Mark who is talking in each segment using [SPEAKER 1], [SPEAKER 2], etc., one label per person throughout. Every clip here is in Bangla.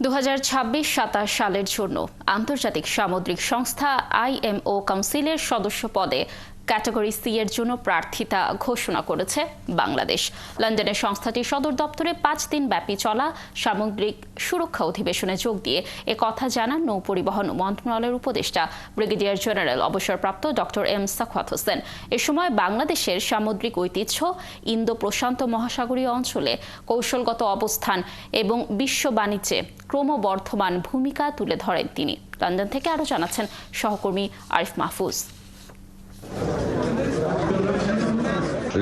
[SPEAKER 1] 2026-27 সালের জন্য আন্তর্জাতিক সামুদ্রিক সংস্থা আইএমও কাউন্সিলের সদস্য পদে ক্যাটাগরি সি এর জন্য প্রার্থিতা ঘোষণা করেছে বাংলাদেশ। লন্ডনের সংস্থাটির সদর দপ্তরে 5 দিন ব্যাপী চলা সামুদ্রিক সুরক্ষা অধিবেশনে যোগ দিয়ে একথা জানান নৌপরিবহন মন্ত্রণালয়ের উপদেষ্টা ব্রিগেডিয়ার জেনারেল অবসরপ্রাপ্ত ডক্টর এম সাখাওয়াত হোসেন। এ সময় বাংলাদেশের সামুদ্রিক ঐতিহ্য, ইন্দো প্রশান্ত মহাসাগরীয় অঞ্চলে কৌশলগত অবস্থান এবং বিশ্ব বাণিজ্যে ক্রমবর্ধমান ভূমিকা তুলে ধরেন তিনি। লন্ডন থেকে আরও জানাচ্ছেন সহকর্মী আরিফ মাহফুজ।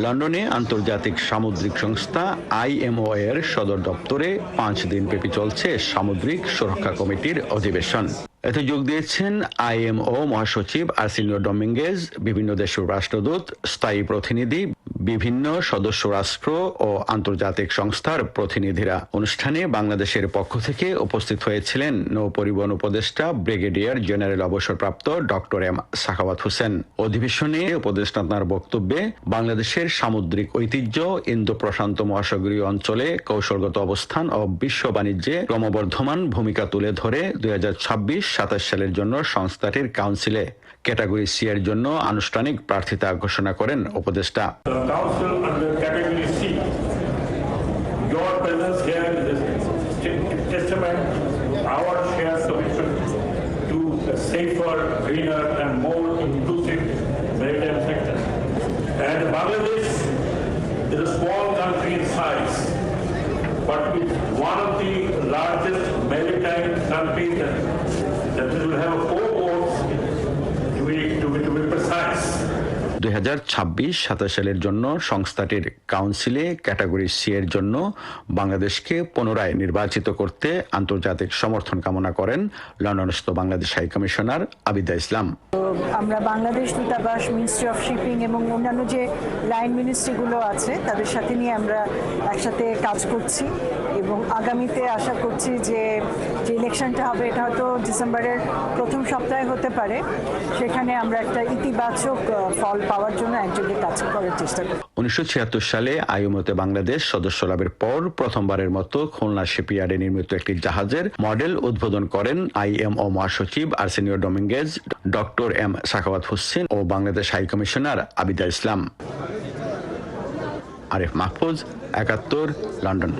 [SPEAKER 2] লন্ডনে আন্তর্জাতিক সামুদ্রিক সংস্থা আইএমও এর সদর দপ্তরে 5 দিন ব্যাপী চলছে সামুদ্রিক সুরক্ষা কমিটির অধিবেশন। এতে যোগ দিয়েছেন আইএমও মহাসচিব আর্সেনিও ডমিঙ্গেজ, বিভিন্ন দেশের রাষ্ট্রদূত, স্থায়ী প্রতিনিধি, বিভিন্ন সদস্য রাষ্ট্র ও আন্তর্জাতিক সংস্থার প্রতিনিধিরা। অনুষ্ঠানে বাংলাদেশের পক্ষ থেকে উপস্থিত হয়েছিলেন নৌপরিবহন উপদেষ্টা ব্রিগেডিয়ার জেনারেল অবসরপ্রাপ্ত ডক্টর এম সাখাওয়াত হোসেন। অধিবেশনে উপদেষ্টা তাঁর বক্তব্যে বাংলাদেশের সামুদ্রিক ঐতিহ্য, ইন্দো প্রশান্ত মহাসাগরীয় অঞ্চলে কৌশলগত অবস্থান ও বিশ্ব বাণিজ্যে ক্রমবর্ধমান ভূমিকা তুলে ধরে 2026-27 সালের জন্য সংস্থাটির কাউন্সিলে ক্যাটাগরি সি এর জন্য আনুষ্ঠানিক প্রার্থিতা ঘোষণা করেন উপদেষ্টা।
[SPEAKER 3] Bangladesh is a small country in size, but it's one of the largest maritime countries that will have 4 ports to be precise.
[SPEAKER 2] 2026-27 সালের জন্য সংস্থাটির কাউন্সিলে ক্যাটাগরি সি এর জন্য বাংলাদেশকে পুনরায় নির্বাচিত করতে আন্তর্জাতিক সমর্থন কামনা করেন লন্ডনস্থ বাংলাদেশ হাই কমিশনার আবিদা ইসলাম।
[SPEAKER 4] আমরা বাংলাদেশ দূতাবাস, মিনিস্ট্রি অফ শিপিং এবং অন্যান্য যে লাইন মিনিস্ট্রিগুলো আছে তাদের সাথে নিয়ে আমরা একসাথে কাজ করছি এবং আগামীতে আশা করছি যে ইলেকশনটা হবে এটা হয়তো ডিসেম্বরের প্রথম সপ্তাহে হতে পারে, সেখানে আমরা একটা ইতিবাচক ফল পাওয়ার জন্য একযোগে কাজ করার চেষ্টা করি।
[SPEAKER 2] 1976 সালে আইএমওতে বাংলাদেশ সদস্য লাভের পর প্রথমবারের মতো খুলনা শিপইয়ার্ডে নির্মিত একটি জাহাজের মডেল উদ্বোধন করেন আইএমও মহাসচিব Arsenio Dominguez, doctor M Sakhawat Hossain ও Bangladesh high commissioner Abida Islam. Arif Mahfuz, 71, London.